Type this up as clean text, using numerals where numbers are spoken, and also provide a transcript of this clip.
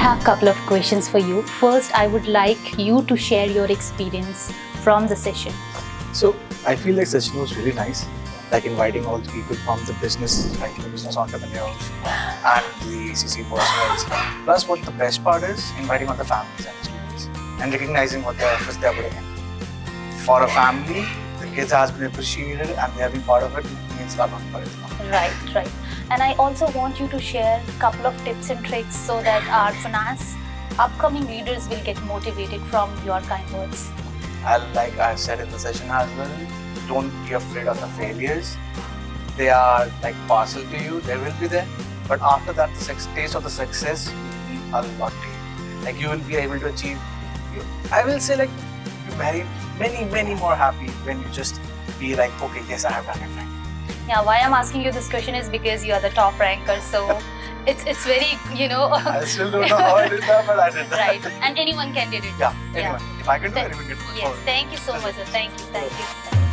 have a couple of questions for you. First, I would like you to share your experience from the session. So I feel like session was really nice, like inviting all the people from the business, like the business entrepreneurs and the ACC personals. Plus, what the best part is, inviting all the families and students and recognizing what the efforts they are putting in. For a family, the kids has been appreciated and they have been part of it. Means a lot for it. Right. And I also want you to share a couple of tips and tricks so that our finance upcoming leaders will get motivated from your kind words. Like I said in the session as well, don't be afraid of the failures. They are like parcel to you, they will be there. But after that, the taste of the success will mean a lot to you. Like you will be able to achieve, I will say like, you're many more happy when you just be like, okay, yes, I have done it right. Yeah, why I'm asking you this question is because you are the top ranker, so it's very, I still don't know how I did that, but I did that. Right, and anyone can do it. Yeah, anyone. If I can do it, anyone can do it. Yes, thank you so much, sir. Thank you.